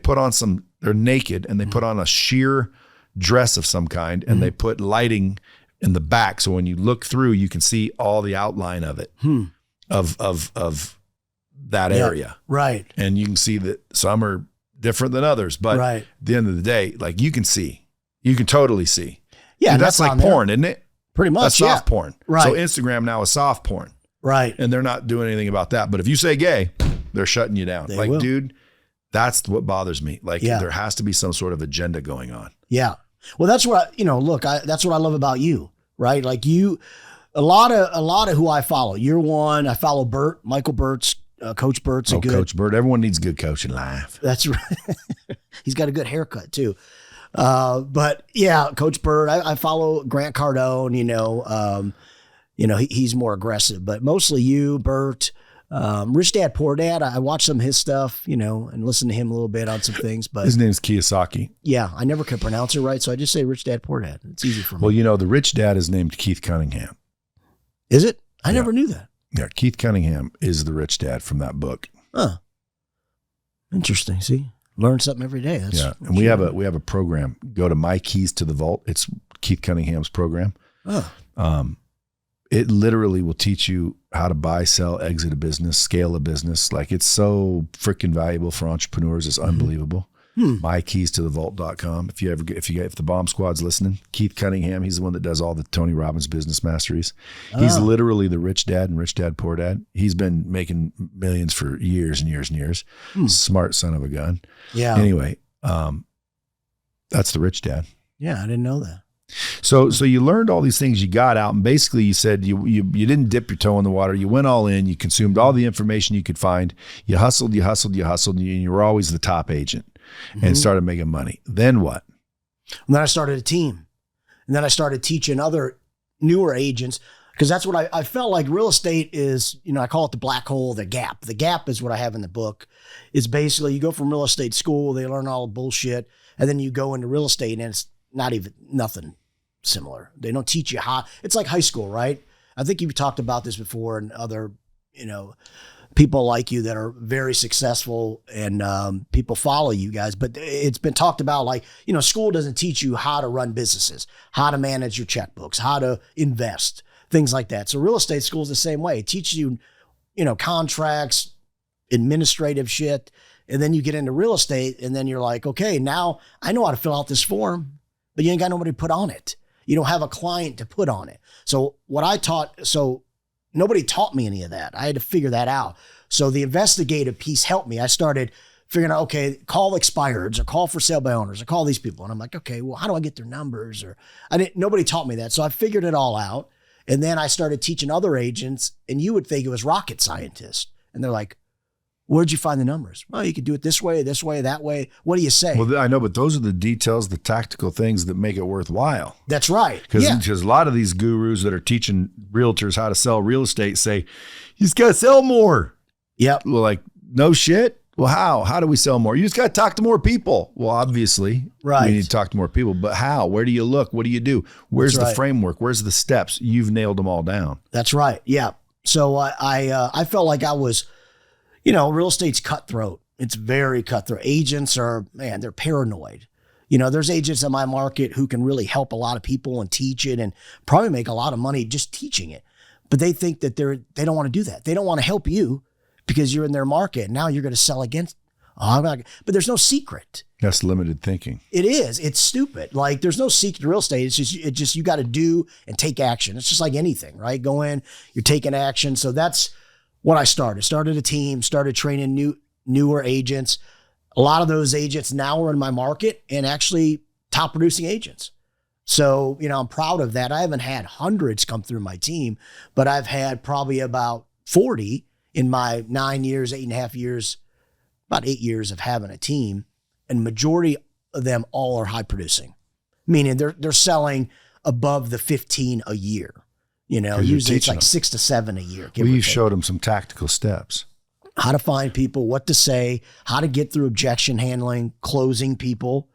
naked and they put on a sheer dress of some kind and they put lighting in the back. So when you look through, you can see all the outline of it, of that area. Right. And you can see that some are different than others, but at the end of the day, like, you can totally see. Yeah. And that's like porn, isn't it? Pretty much. That's soft porn. Right. So Instagram now is soft porn. Right. And they're not doing anything about that. But if you say gay, they're shutting you down. They will. Dude, that's what bothers me. Like, there has to be some sort of agenda going on. Yeah. Well, that's what, that's what I love about you, right? Like, a lot of who I follow, you're one. I follow Bert, Michael Burt's, Coach Burt's Coach Burt. Everyone needs good coach in life. That's right. He's got a good haircut too. But yeah, Coach Burt, I follow Grant Cardone, he's more aggressive, but mostly you, Bert, Rich Dad, Poor Dad. I watch some of his stuff, and listen to him a little bit on some things, but his name's Kiyosaki. Yeah. I never could pronounce it right. So I just say Rich Dad, Poor Dad. It's easy for me. Well, the rich dad is named Keith Cunningham. Is it? I never knew that. Yeah. Keith Cunningham is the rich dad from that book. Huh. Interesting. See, learn something every day. And we have a program. Go to My Keys to the Vault. It's Keith Cunningham's program. Oh. It literally will teach you how to buy, sell, exit a business, scale a business. Like, it's so freaking valuable for entrepreneurs. It's unbelievable. MyKeysToTheVault.com. If the Bomb Squad's listening, Keith Cunningham, he's the one that does all the Tony Robbins Business Masteries. He's literally the rich dad and Rich Dad, Poor Dad. He's been making millions for years and years and years. Smart son of a gun. Yeah. Anyway, that's the rich dad. Yeah, I didn't know that. So you learned all these things, you got out, and basically you said you didn't dip your toe in the water. You went all in, you consumed all the information you could find. You hustled, and you were always the top agent and started making money. Then what? And then I started a team. And then I started teaching other newer agents, because that's what I felt like real estate is, I call it the black hole, the gap. The gap is what I have in the book. Is basically you go from real estate school, they learn all the bullshit, and then you go into real estate and it's nothing similar. They don't teach you how. It's like high school, right? I think you've talked about this before, and other, people like you that are very successful, and people follow you guys. But it's been talked about, like, school doesn't teach you how to run businesses, how to manage your checkbooks, how to invest, things like that. So real estate school is the same way. It teaches you, contracts, administrative shit. And then you get into real estate, and then you're like, okay, now I know how to fill out this form, but you ain't got nobody to put on it. You don't have a client to put on it. So nobody taught me any of that. I had to figure that out. So the investigative piece helped me. I started figuring out, okay, call expireds or call for sale by owners or call these people. And I'm like, okay, well, how do I get their numbers? Nobody taught me that. So I figured it all out. And then I started teaching other agents, and you would think it was rocket scientists. And they're like, where'd you find the numbers? Well, you could do it this way, that way. What do you say? Well, I know, but those are the details, the tactical things that make it worthwhile. That's right. Because a lot of these gurus that are teaching realtors how to sell real estate say, you just got to sell more. Yep. Well, like, no shit. Well, how? How do we sell more? You just got to talk to more people. Well, obviously, right. We need to talk to more people. But how? Where do you look? What do you do? Where's the framework? Where's the steps? You've nailed them all down. That's right. Yeah. So I felt like I was, real estate's cutthroat. It's very cutthroat. Agents are, they're paranoid. There's agents in my market who can really help a lot of people and teach it and probably make a lot of money just teaching it. But they think that they don't want to do that. They don't want to help you because you're in their market. Now you're going to sell against. But there's no secret. That's limited thinking. It is. It's stupid. Like, there's no secret to real estate. It's just you got to do and take action. It's just like anything, right? Go in, you're taking action. So that's what I started a team, started training newer agents. A lot of those agents now are in my market and actually top producing agents. So, I'm proud of that. I haven't had hundreds come through my team, but I've had probably about 40 in my 9 years, 8.5 years, about 8 years of having a team. And majority of them all are high producing, meaning they're selling above the 15 a year. Usually it's like 6 to 7 a year. Well, you showed them some tactical steps. how to find people, what to say, how to get through objection handling, closing people,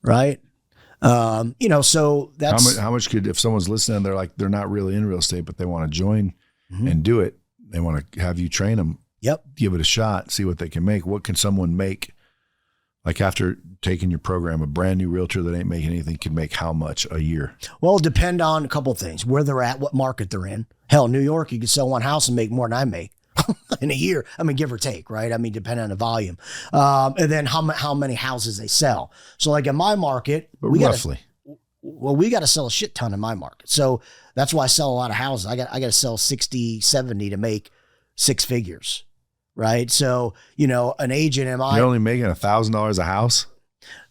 right? So that's how much could, if someone's listening, they're like, they're not really in real estate, but they want to join and do it. They want to have you train them. Yep. Give it a shot, see what they can make. What can someone make? Like after taking your program, a brand new realtor that ain't making anything can make how much a year? Well, depend on a couple of things, where they're at, what market they're in. Hell, New York, you can sell one house and make more than I make in a year. I mean, give or take, right? I mean, depending on the volume. And then how many houses they sell. So like in my market, we got to sell a shit ton in my market. So that's why I sell a lot of houses. I got to sell 60, 70 to make 6 figures. Right. So, an agent, you're only making $1,000 a house?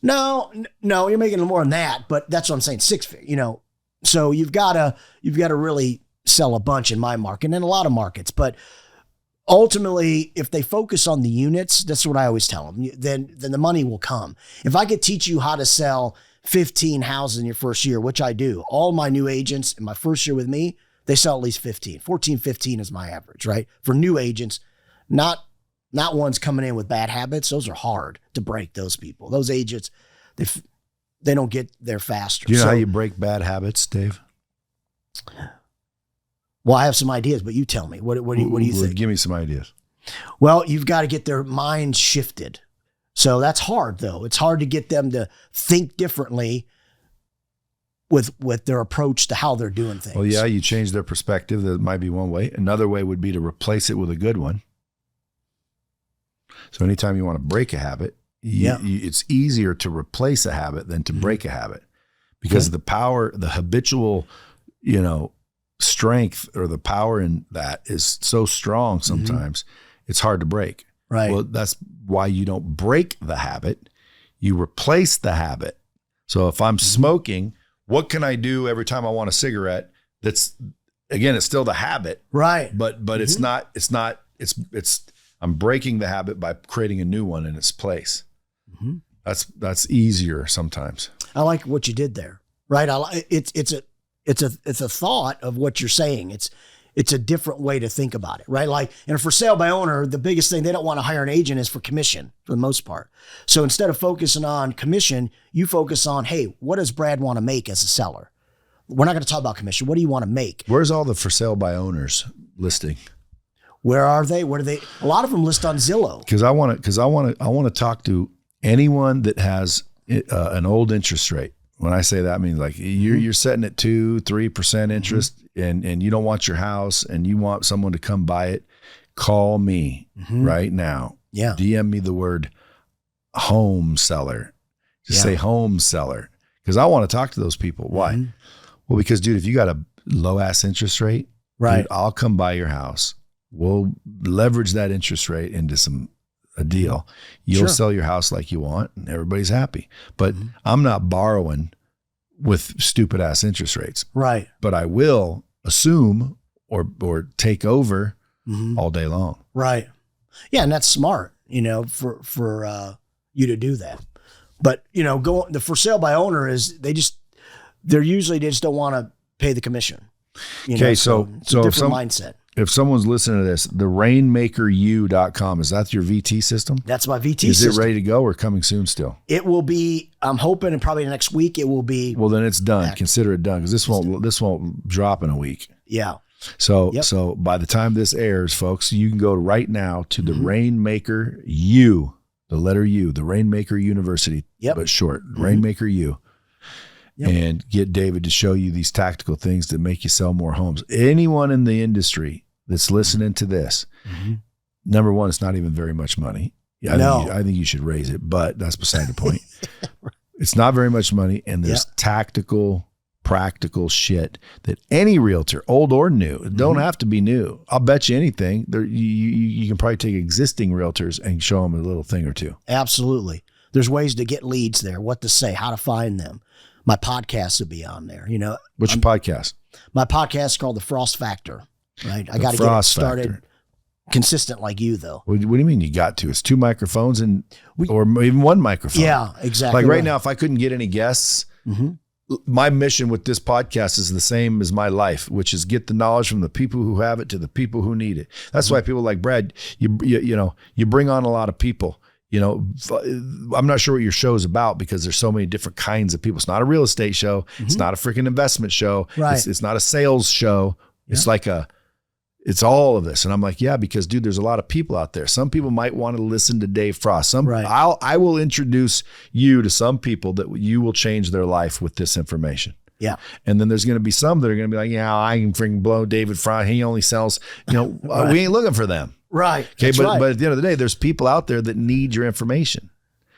No, you're making more than that, but that's what I'm saying. 6 figures, so you've got to really sell a bunch in my market and in a lot of markets. But ultimately, if they focus on the units, that's what I always tell them, then the money will come. If I could teach you how to sell 15 houses in your first year, which I do, all my new agents in my first year with me, they sell at least 15, 14, 15 is my average, right? For new agents. Not ones coming in with bad habits. Those are hard to break. Those people, those agents, they don't get there faster. Do you know how you break bad habits, Dave? Well, I have some ideas, but you tell me. What do you think? Give me some ideas. Well, you've got to get their mind shifted. So that's hard, though. It's hard to get them to think differently with their approach to how they're doing things. Well, yeah, you change their perspective. That might be one way. Another way would be to replace it with a good one. So anytime you want to break a habit, it's easier to replace a habit than to break a habit, because the power, the habitual, strength or the power in that is so strong sometimes it's hard to break. Right. Well, that's why you don't break the habit. You replace the habit. So if I'm smoking, what can I do every time I want a cigarette? That's, again, it's still the habit. Right. But I'm breaking the habit by creating a new one in its place. Mm-hmm. That's easier sometimes. I like what you did there. Right. It's a thought of what you're saying. It's a different way to think about it. Right. Like, and for sale by owner, the biggest thing they don't want to hire an agent is for commission for the most part. So instead of focusing on commission, you focus on, hey, what does Brad want to make as a seller? We're not going to talk about commission. What do you want to make? Where's all the for sale by owners listing? Where are they? Where do they? A lot of them list on Zillow. Because I want to talk to anyone that has an old interest rate. When I say that, I mean like you're setting at 2-3% interest, and you don't want your house, and you want someone to come buy it. Call me right now. Yeah. DM me the word home seller. Just say home seller, because I want to talk to those people. Why? Well, because dude, if you got a low ass interest rate, right, dude, I'll come buy your house. We'll leverage that interest rate into a deal. You'll sell your house like you want, and everybody's happy. But I'm not borrowing with stupid ass interest rates. Right. But I will assume or take over all day long. Right. Yeah. And that's smart, for you to do that. But, the for sale by owner is they just don't want to pay the commission. Okay. So it's a different mindset. If someone's listening to this, the rainmakeru.com, is that your VT system? That's my VT system. Is it ready to go or coming soon still? It will be, I'm hoping, and probably next week it will be. Well, then it's done. Active. Consider it done, because this won't drop in a week. Yeah. So by the time this airs, folks, you can go right now to the Rainmaker U, the letter U, the Rainmaker University, but short, Rainmaker U. And get David to show you these tactical things that make you sell more homes. Anyone in the industry that's listening to this, number one, it's not even very much money. I think you should raise it, but that's beside the point. It's not very much money, and there's tactical, practical shit that any realtor, old or new, don't have to be new. I'll bet you anything. You can probably take existing realtors and show them a little thing or two. Absolutely. There's ways to get leads there, what to say, how to find them. My podcast will be on there. What's your podcast? My podcast is called The Frost Factor. Right. I got to get it started consistent like you, though. What do you mean you got to? It's 2 microphones or even 1 microphone. Yeah, exactly. Like right now, if I couldn't get any guests, my mission with this podcast is the same as my life, which is get the knowledge from the people who have it to the people who need it. That's why people like Brad, you bring on a lot of people. I'm not sure what your show is about because there's so many different kinds of people. It's not a real estate show. Mm-hmm. It's not a freaking investment show. Right. It's not a sales show. Yeah. It's it's all of this. And I'm like, yeah, because dude, there's a lot of people out there. Some people might want to listen to Dave Frost. I will introduce you to some people that you will change their life with this information. Yeah. And then there's going to be some that are going to be like, yeah, I can freaking blow David Frost. He only sells, right. We ain't looking for them. Right. Okay. But at the end of the day, there's people out there that need your information.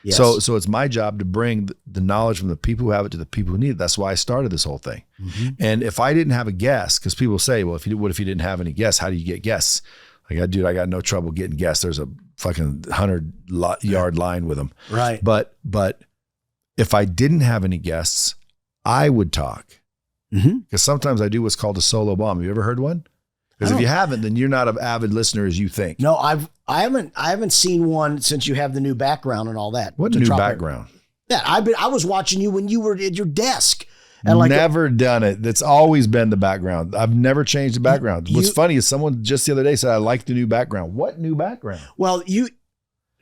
Yes. So it's my job to bring the knowledge from the people who have it to the people who need it. That's why I started this whole thing. Mm-hmm. And if I didn't have a guest, because people say, well, what if you didn't have any guests? How do you get guests? Like, I got no trouble getting guests. There's a fucking 100-yard line with them. Right. But if I didn't have any guests, I would talk. Because sometimes I do what's called a solo bomb. Have you ever heard one? Because if you haven't, then you're not an avid listener as you think. No, I haven't seen one since you have the new background and all that. What new background? Yeah, I was watching you when you were at your desk. And never done it. That's always been the background. I've never changed the background. What's funny is someone just the other day said, I like the new background. What new background? Well, you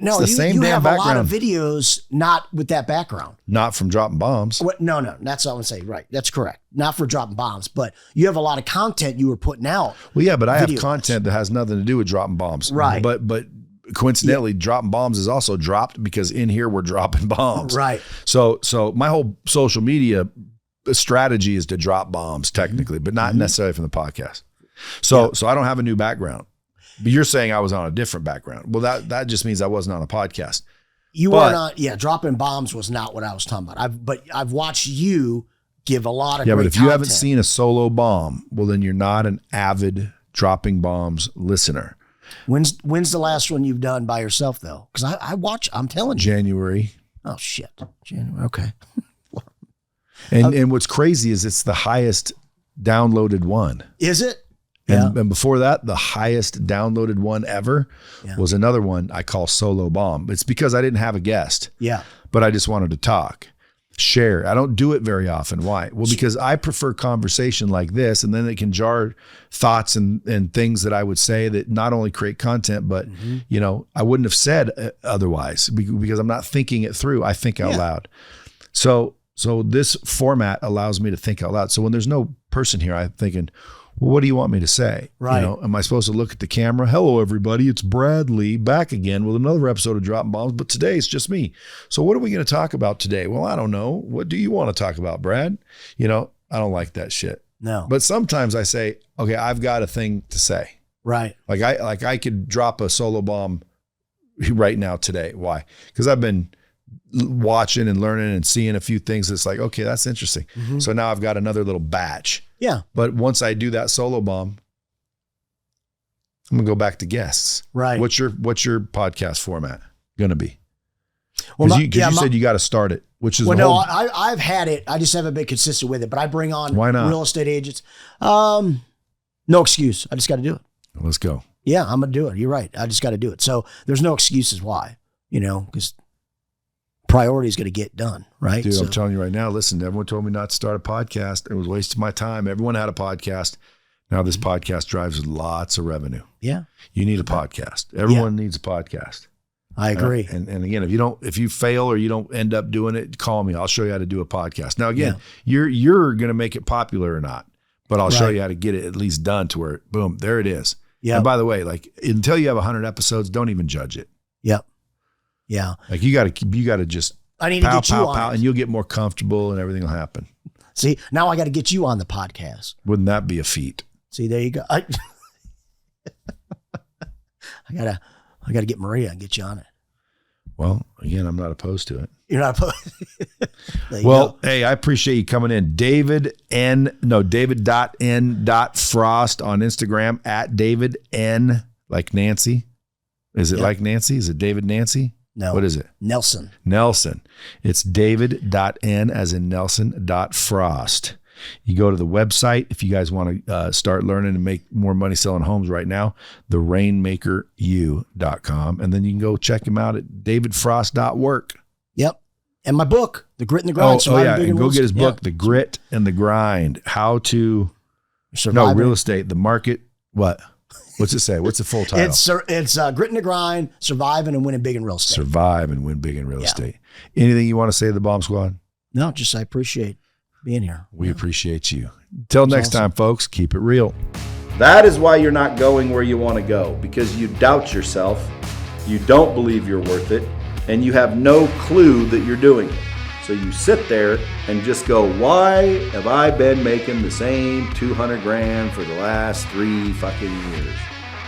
have a lot of videos not with that background. Not from dropping bombs. No, that's what I want to say. Right. That's correct. Not for dropping bombs, but you have a lot of content you were putting out. Well, yeah, but I have content that has nothing to do with dropping bombs. Right. But coincidentally, dropping bombs is also dropped because in here we're dropping bombs. Right. So my whole social media strategy is to drop bombs technically, but not necessarily from the podcast. So I don't have a new background. But you're saying I was on a different background. Well, that just means I wasn't on a podcast. You weren't on. Yeah, dropping bombs was not what I was talking about. I've watched you give a lot of great but if content. You haven't seen a solo bomb, well, then you're not an avid dropping bombs listener. When's the last one you've done by yourself though? Because I watch. I'm telling you, January. Oh shit, January. Okay. And what's crazy is it's the highest downloaded one. Is it? And before that, the highest downloaded one ever was another one I call Solo Bomb. It's because I didn't have a guest. Yeah. But I just wanted to talk, share. I don't do it very often. Why? Well, because I prefer conversation like this, and then it can jar thoughts and things that I would say that not only create content, but I wouldn't have said otherwise because I'm not thinking it through. I think out loud. So this format allows me to think out loud. So when there's no person here, I'm thinking, well, what do you want me to say? Right. Am I supposed to look at the camera? Hello, everybody. It's Bradley back again with another episode of Dropping Bombs, but today it's just me. So what are we going to talk about today? Well, I don't know. What do you want to talk about, Brad? I don't like that shit. No. But sometimes I say, okay, I've got a thing to say. Right. Like I could drop a solo bomb right now today. Why? Because I've been watching and learning and seeing a few things that's like, okay, that's interesting. Mm-hmm. So now I've got another little batch. Yeah. But once I do that solo bomb, I'm gonna go back to guests. Right. What's your podcast format gonna be? Well, you said you got to start it, which is I've had it. I just haven't been consistent with it. But I bring on real estate agents. No excuse. I just got to do it. Let's go. Yeah, I'm gonna do it. You're right. I just got to do it. So there's no excuses why. Because priority is going to get done, right? Dude, I'm telling you right now, listen, everyone told me not to start a podcast. It was wasting my time. Everyone had a podcast. Now this podcast drives lots of revenue. Yeah. You need a podcast. Everyone needs a podcast. I agree. And again, if you fail or you don't end up doing it, call me. I'll show you how to do a podcast. Now again, you're going to make it popular or not, but I'll show you how to get it at least done to where boom, there it is. Yeah. And by the way, like until you have 100 episodes, don't even judge it. Yep. Yeah. Like you got to just I need to get you on and you'll get more comfortable and everything will happen. See, now I got to get you on the podcast. Wouldn't that be a feat? See, there you go. I gotta get Maria and get you on it. Well, again, I'm not opposed to it. You're not opposed. Well, hey, I appreciate you coming in. David.N.Frost on Instagram at David N like Nancy. Is it like Nancy? Is it David Nancy? No. What is it? Nelson. It's David.N as in Nelson.Frost. You go to the website if you guys want to start learning and make more money selling homes right now, therainmakeru.com. And then you can go check him out at davidfrost.work. Yep. And my book, The Grit and the Grind. Yeah. And go get his book, The Grit and the Grind. How to real estate, the market. What's it say? What's the full title? It's Grit and the Grind, Surviving and Winning Big in Real Estate. Survive and win big in real estate. Anything you want to say to the Bomb Squad? No, just I appreciate being here. We appreciate you. Till next time, folks, keep it real. That is why you're not going where you want to go, because you doubt yourself, you don't believe you're worth it, and you have no clue that you're doing it. So you sit there and just go, why have I been making the same 200 grand for the last 3 fucking years?